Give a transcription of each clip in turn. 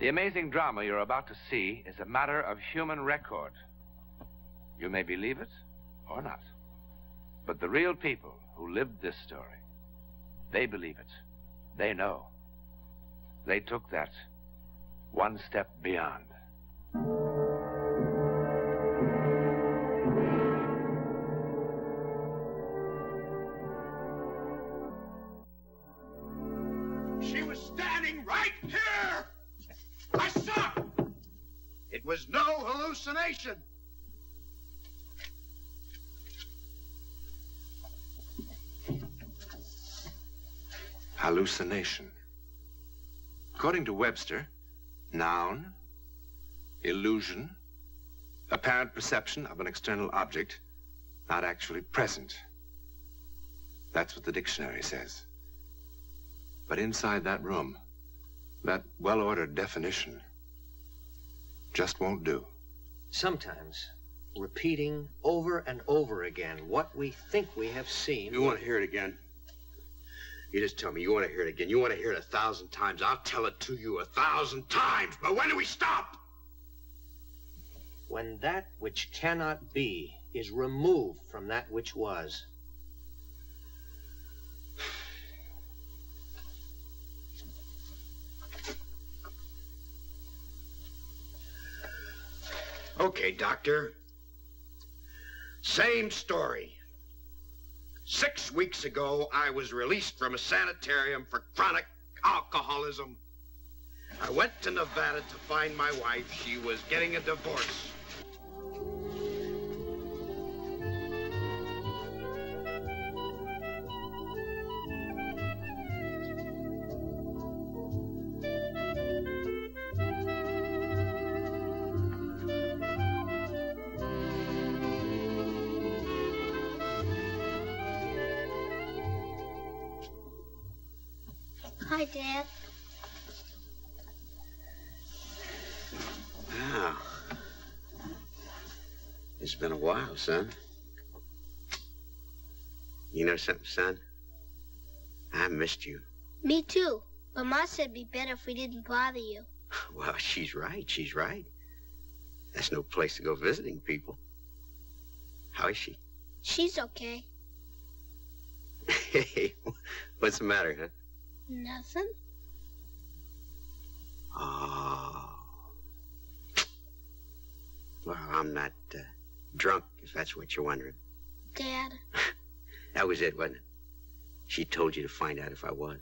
The amazing drama you're about to see is a matter of human record. You may believe it or not. But the real people who lived this story, they believe it. They know. They took that one step beyond. She was standing right here! I saw her! It was no hallucination. Hallucination. According to Webster, noun, illusion, apparent perception of an external object, not actually present. That's what the dictionary says. But inside that room, that well-ordered definition just won't do. Sometimes, repeating over and over again what we think we have seen... You want to hear it again? You just tell me you want to hear it again. You want to hear it 1,000 times. I'll tell it to you 1,000 times. But when do we stop? When that which cannot be is removed from that which was. Okay, Doctor. Same story. 6 weeks ago, I was released from a sanitarium for chronic alcoholism. I went to Nevada to find my wife. She was getting a divorce. Hi, Dad. Wow. It's been a while, son. You know something, son? I missed you. Me too. But Ma said it'd be better if we didn't bother you. Well, she's right. She's right. That's no place to go visiting people. How is she? She's okay. Hey, what's the matter, huh? Nothing. Oh. Well, I'm not drunk, if that's what you're wondering. Dad. That was it, wasn't it? She told you to find out if I was.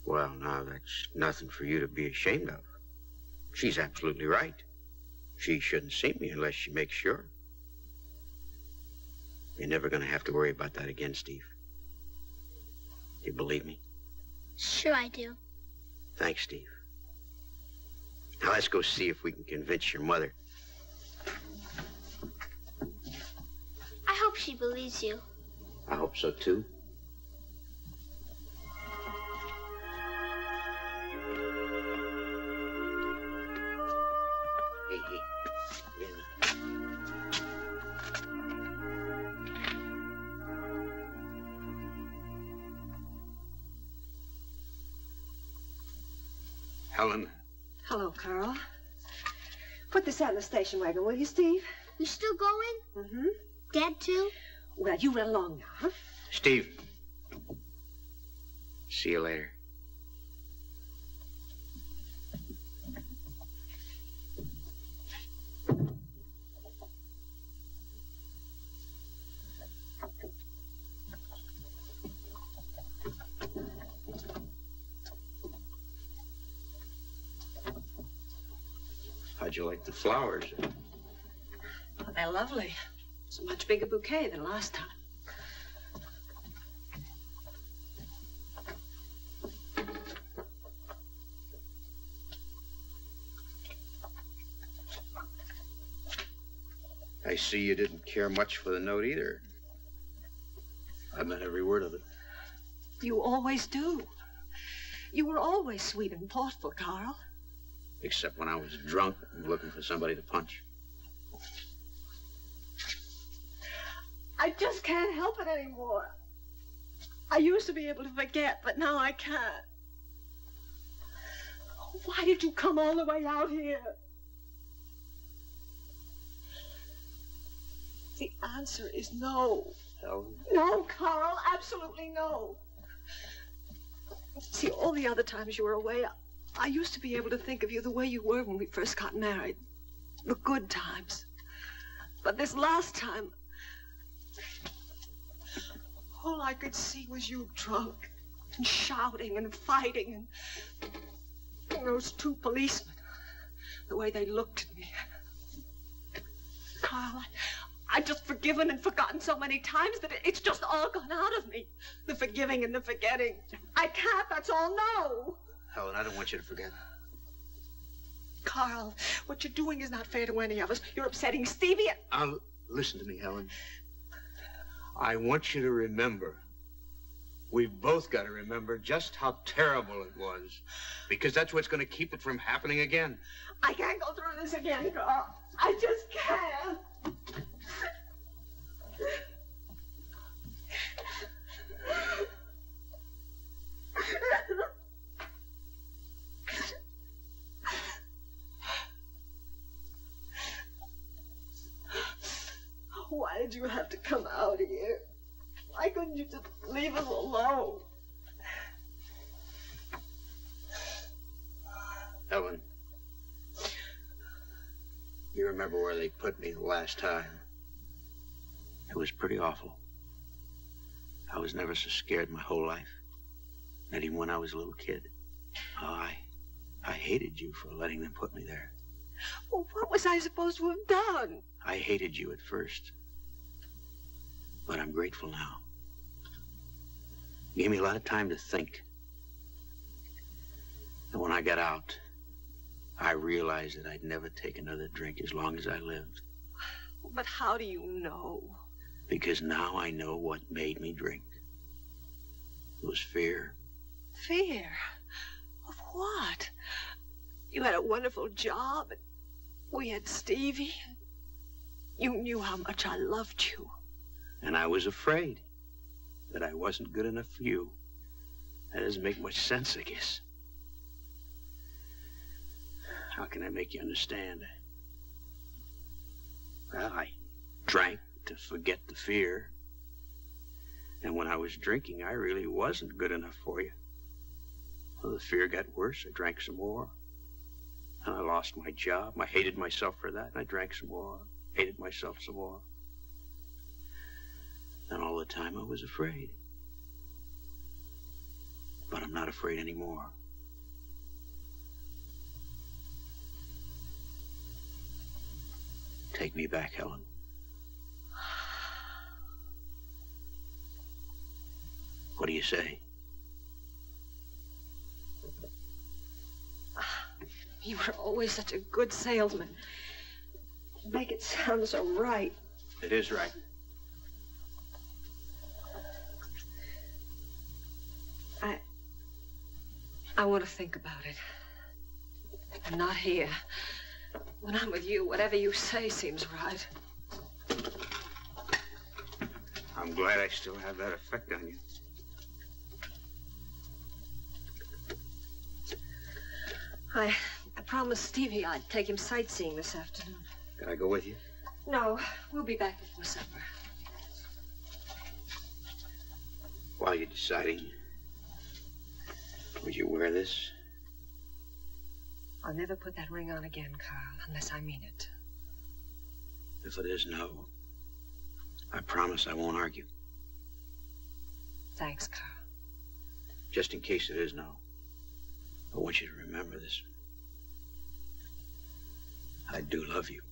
Well, now, that's nothing for you to be ashamed of. She's absolutely right. She shouldn't see me unless she makes sure. You're never going to have to worry about that again, Steve. Do you believe me? Sure I do. Thanks, Steve. Now let's go see if we can convince your mother. I hope she believes you. I hope so, too. Hey. Wait a minute. Helen. Hello, Carl. Put this out in the station wagon, will you, Steve? You still going? Mm-hmm. Dad, too? Well, you run along now, huh? Steve. See you later. How'd you like the flowers? They're lovely. It's a much bigger bouquet than last time. I see you didn't care much for the note either. I meant every word of it. You always do. You were always sweet and thoughtful, Carl. Except when I was drunk and looking for somebody to punch. I just can't help it anymore. I used to be able to forget, but now I can't. Why did would you come all the way out here? The answer is no. Helen? No, Carl, absolutely no. See, all the other times you were away, I used to be able to think of you the way you were when we first got married. The good times. But this last time, all I could see was you drunk and shouting and fighting and those two policemen, the way they looked at me. Carl, I've just forgiven and forgotten so many times that it's just all gone out of me. The forgiving and the forgetting. I can't, that's all, no. Helen, I don't want you to forget. Carl, what you're doing is not fair to any of us. You're upsetting Stevie and... Listen to me, Helen. I want you to remember. We've both got to remember just how terrible it was. Because that's what's going to keep it from happening again. I can't go through this again, Carl. I just can't. Why did you have to come out here? Why couldn't you just leave us alone? Helen, you remember where they put me the last time? It was pretty awful. I was never so scared my whole life. Not even when I was a little kid. Oh, I hated you for letting them put me there. Well, what was I supposed to have done? I hated you at first. But I'm grateful now. You gave me a lot of time to think. And when I got out, I realized that I'd never take another drink as long as I lived. But how do you know? Because now I know what made me drink. It was fear. Fear? Of what? You had a wonderful job, and we had Stevie. You knew how much I loved you. And I was afraid that I wasn't good enough for you. That doesn't make much sense, I guess. How can I make you understand? Well, I drank to forget the fear. And when I was drinking, I really wasn't good enough for you. Well, the fear got worse. I drank some more. And I lost my job. I hated myself for that. And I drank some more. Hated myself some more. And all the time I was afraid. But I'm not afraid anymore. Take me back, Helen. What do you say? You were always such a good salesman. You make it sound so right. It is right. I want to think about it. I'm not here. When I'm with you, whatever you say seems right. I'm glad I still have that effect on you. I promised Stevie I'd take him sightseeing this afternoon. Can I go with you? No, we'll be back before supper. While you're deciding, would you wear this? I'll never put that ring on again, Carl, unless I mean it. If it is no, I promise I won't argue. Thanks, Carl. Just in case it is no, I want you to remember this. I do love you.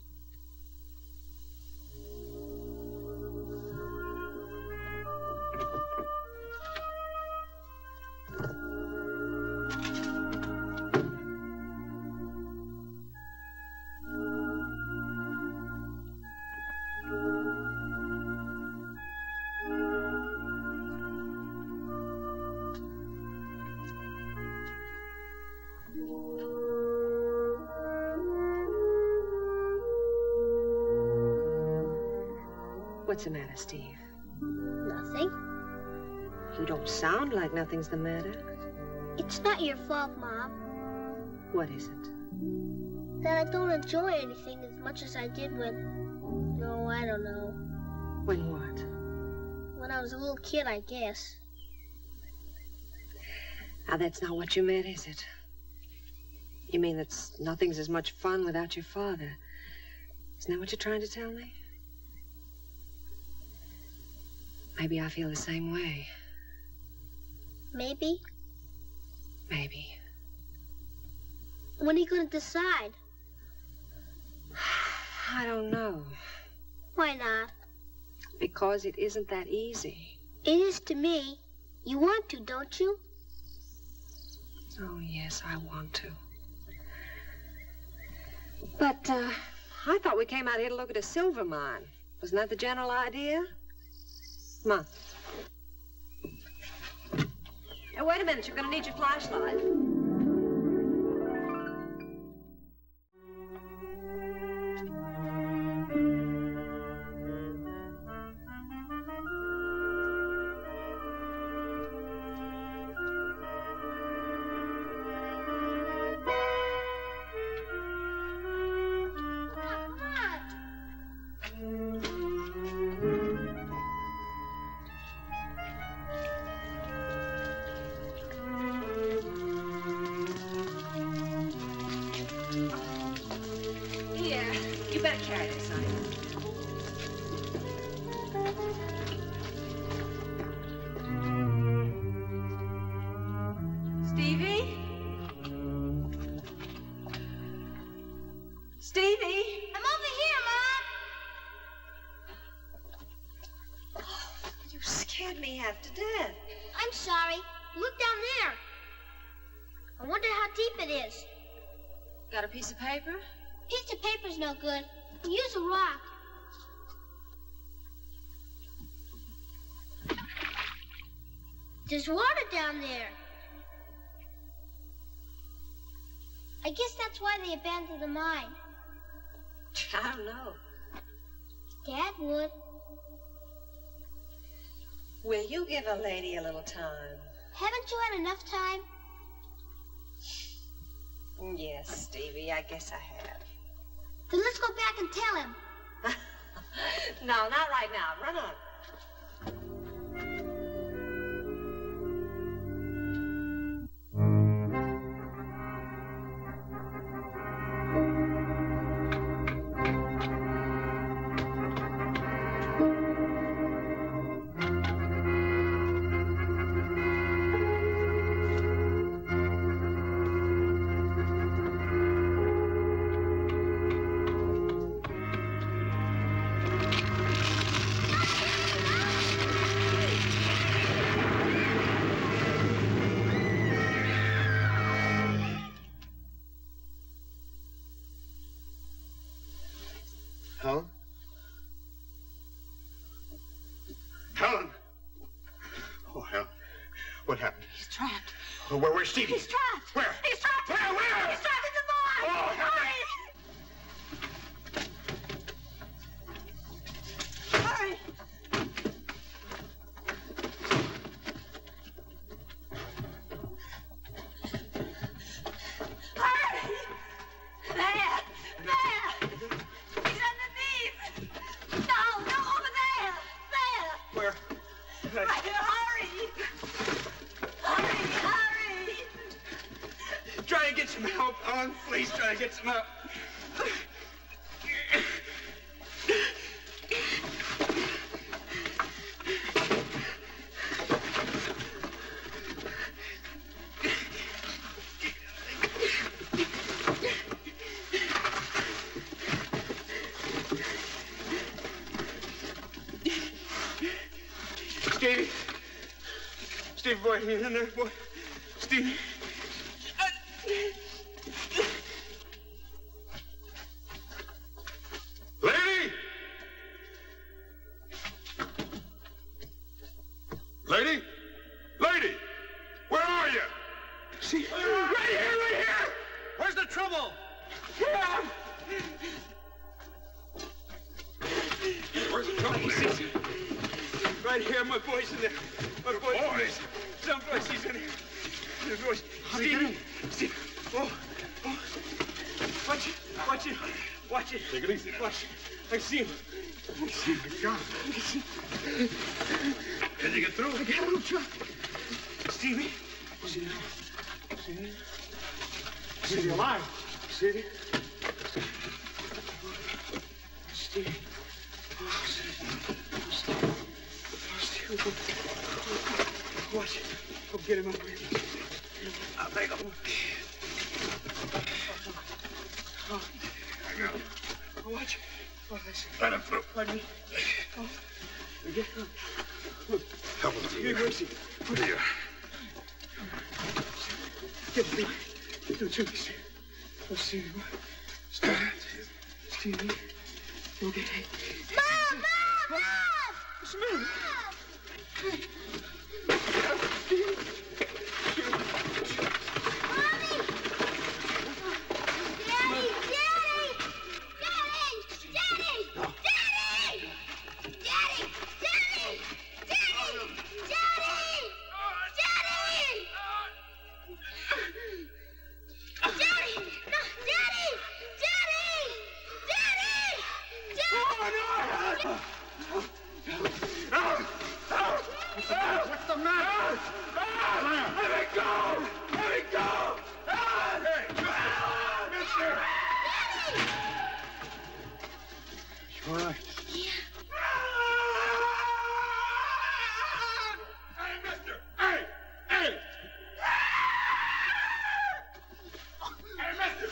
What's the matter, Steve? Nothing. You don't sound like nothing's the matter. It's not your fault, Mom. What is it? That I don't enjoy anything as much as I did when... No, I don't know. When what? When I was a little kid, I guess. Now, that's not what you meant, is it? You mean that nothing's as much fun without your father? Isn't that what you're trying to tell me? Maybe I feel the same way. Maybe? Maybe. When are you going to decide? I don't know. Why not? Because it isn't that easy. It is to me. You want to, don't you? Oh, yes, I want to. But, I thought we came out here to look at a silver mine. Wasn't that the general idea? Come on. Hey, wait a minute. You're going to need your flashlight. You better carry this, honey. Stevie? Stevie? I'm over here, Mom. Oh, you scared me half to death. I'm sorry. Look down there. I wonder how deep it is. Got a piece of paper? Piece of paper's no good. Use a rock. There's water down there. I guess that's why they abandoned the mine. I don't know. Dad would. Will you give a lady a little time? Haven't you had enough time? Yes, Stevie, I guess I have. Then let's go back and tell him. No, not right now. Run on. Helen? Helen! Oh, Helen. What happened? He's trapped. Oh, where's Stevie? He's trapped. Where? He's trapped. Where? He's trapped in the mine. Oh, Hurry. Hurry. Hurry. There. He's underneath. No, over there. There. Where? Right here. Hurry. Hurry. Try to get some help, Helen. Please try to get some help. Stevie. Stevie, boy, you in there, boy? Stevie. Lady! Lady? Lady! Where are you? See? Right here! Where's the trouble? Here! Where's the trouble? Right here, my boy's in there. My boy's. Someplace he's in here. His voice. Stevie. Stevie. Oh. Watch it. Take it easy now. Watch it. I see him. I see him. It's gone. Can you get through? I got a little truck. Stevie. Stevie. Stevie. Stevie, alive. Stevie. Stevie. Oh, Stevie. Stevie. Watch it. Go get him up here. I'll take him. Oh. I got him. Oh, watch it. Oh, Let him through. Pardon me. Oh. Get him. Help him through. Where's he? Here. Get him. Get him to me, Stevie. Oh, Stevie. Stevie. Go get him. Mom! Mom! Mom! What's the matter? Mommy! Daddy! Daddy! Daddy! Daddy! Daddy! Daddy! Daddy! Daddy! Daddy! Daddy! Daddy! No! Daddy! Daddy! Daddy! Daddy! What's the matter? Let it go! Let it go! Hey! Mister! You all right? Hey, mister! Hey! Hey! Hey, mister!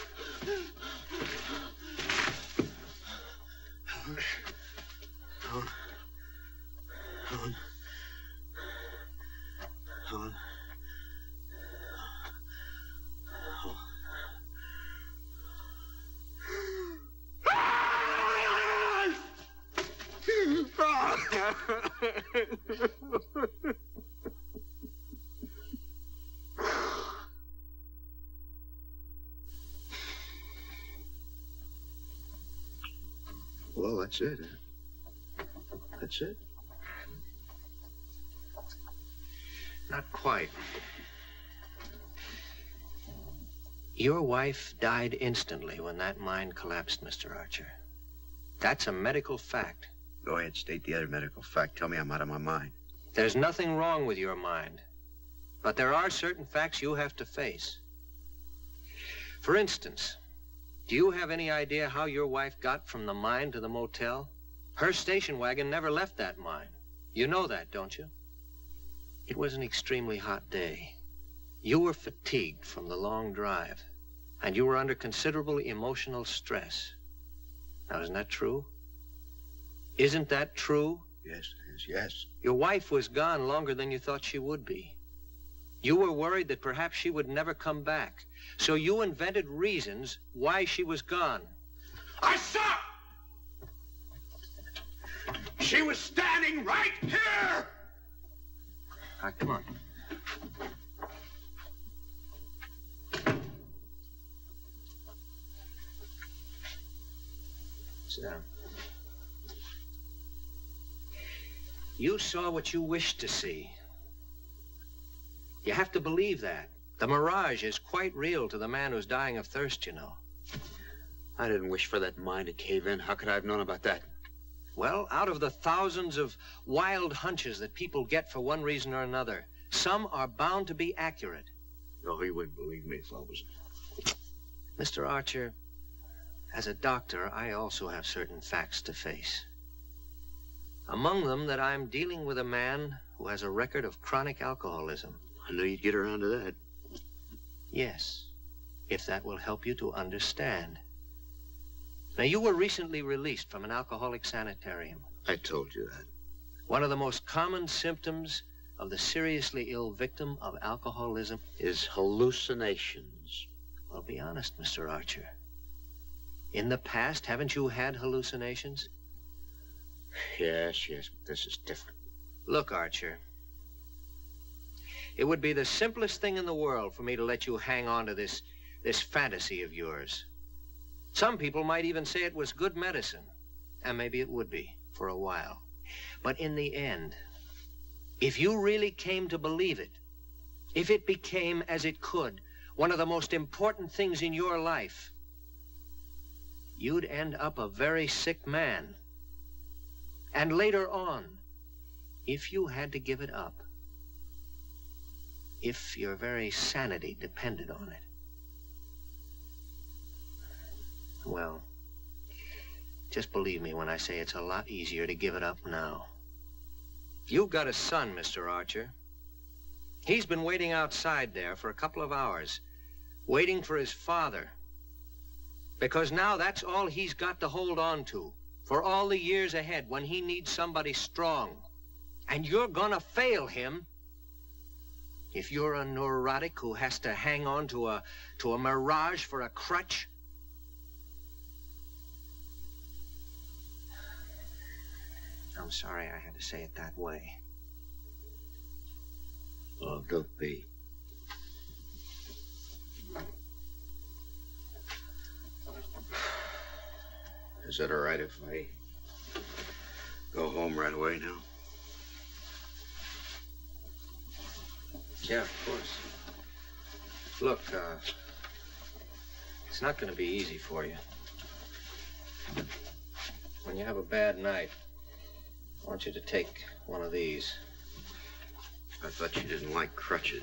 Helen. Well, that's it. That's it. Not quite. Your wife died instantly when that mine collapsed, Mr. Archer. That's a medical fact. Go ahead, state the other medical fact. Tell me I'm out of my mind. There's nothing wrong with your mind. But there are certain facts you have to face. For instance, do you have any idea how your wife got from the mine to the motel? Her station wagon never left that mine. You know that, don't you? It was an extremely hot day. You were fatigued from the long drive, and you were under considerable emotional stress. Now, isn't that true? Isn't that true? Yes, yes, yes. Your wife was gone longer than you thought she would be. You were worried that perhaps she would never come back, so you invented reasons why she was gone. I saw! She was standing right here! All right, come on. Sit down. You saw what you wished to see. You have to believe that. The mirage is quite real to the man who's dying of thirst, you know. I didn't wish for that mine to cave in. How could I have known about that? Well, out of the thousands of wild hunches that people get for one reason or another, some are bound to be accurate. No, he wouldn't believe me if I was... Mr. Archer, as a doctor, I also have certain facts to face. Among them that I'm dealing with a man who has a record of chronic alcoholism. I knew you'd get around to that. Yes, if that will help you to understand. Now, you were recently released from an alcoholic sanitarium. I told you that. One of the most common symptoms of the seriously ill victim of alcoholism is hallucinations. Well, be honest, Mr. Archer. In the past, haven't you had hallucinations? Yes, but this is different. Look, Archer, it would be the simplest thing in the world for me to let you hang on to this fantasy of yours. Some people might even say it was good medicine, and maybe it would be for a while. But in the end, if you really came to believe it, if it became, as it could, one of the most important things in your life, you'd end up a very sick man. And later on, if you had to give it up, if your very sanity depended on it, well, just believe me when I say it's a lot easier to give it up now. You've got a son, Mr. Archer. He's been waiting outside there for a couple of hours, waiting for his father. Because now that's all he's got to hold on to for all the years ahead when he needs somebody strong. And you're gonna fail him if you're a neurotic who has to hang on to a mirage for a crutch. I'm sorry I had to say it that way. Oh, don't be. Is it all right if I go home right away now? Yeah, of course. Look, it's not going to be easy for you. When you have a bad night, I want you to take one of these. I thought you didn't like crutches.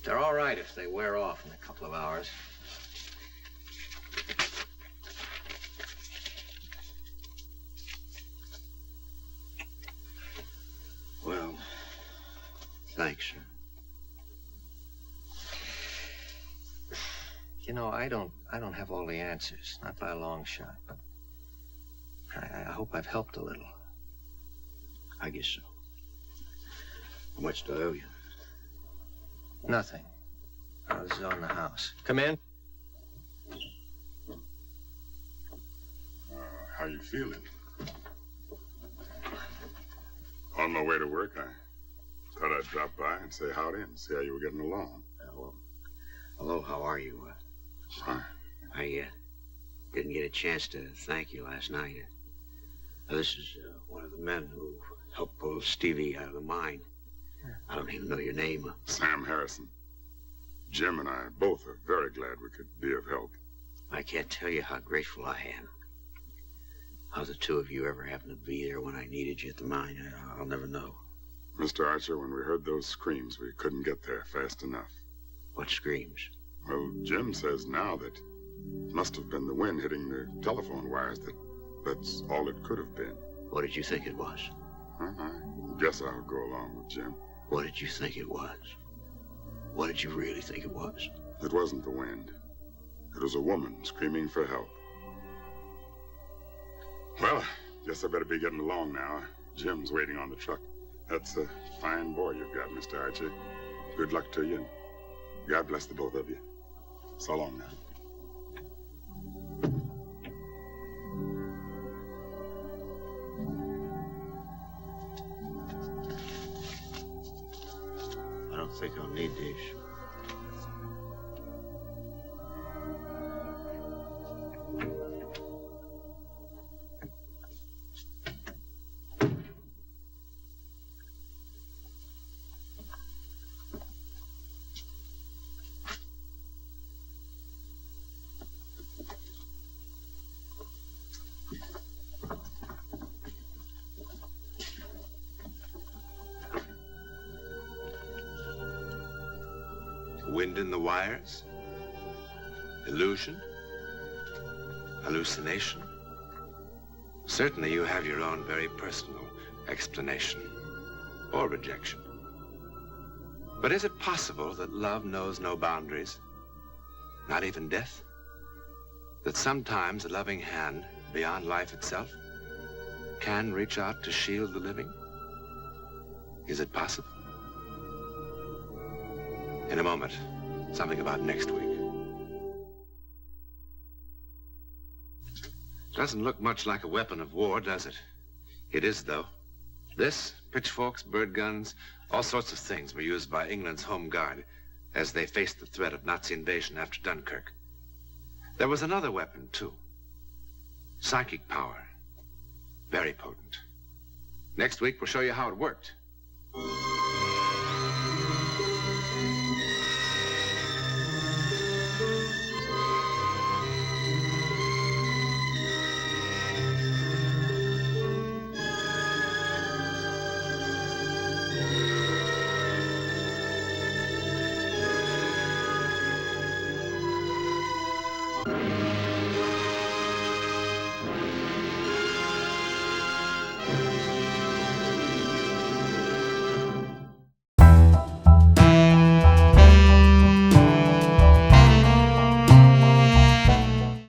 They're all right if they wear off in a couple of hours. Well, thanks, sir. You know, I don't have all the answers, not by a long shot, but I hope I've helped a little. I guess so. How much do I owe you? Nothing. This is on the house. Come in. How you feeling? On my way to work, I thought I'd drop by and say howdy and see how you were getting along. Well, hello, how are you? Fine. I didn't get a chance to thank you last night. This is one of the men who helped pull Stevie out of the mine. I don't even know your name. Sam Harrison. Jim and I both are very glad we could be of help. I can't tell you how grateful I am. How the two of you ever happened to be there when I needed you at the mine, I'll never know. Mr. Archer, when we heard those screams, we couldn't get there fast enough. What screams? Well, Jim says now that it must have been the wind hitting the telephone wires. That's all it could have been. What did you think it was? I guess I'll go along with Jim. What did you think it was? What did you really think it was? It wasn't the wind. It was a woman screaming for help. Well, I guess I better be getting along now. Jim's waiting on the truck. That's a fine boy you've got, Mr. Archer. Good luck to you, and God bless the both of you. So long now. I don't think I'll need these. Wind in the wires? Illusion? Hallucination? Certainly you have your own very personal explanation or rejection. But is it possible that love knows no boundaries? Not even death? That sometimes a loving hand, beyond life itself, can reach out to shield the living? Is it possible? In a moment, something about next week. Doesn't look much like a weapon of war, does it? It is, though. This, pitchforks, bird guns, all sorts of things were used by England's Home Guard as they faced the threat of Nazi invasion after Dunkirk. There was another weapon, too. Psychic power. Very potent. Next week, we'll show you how it worked. you.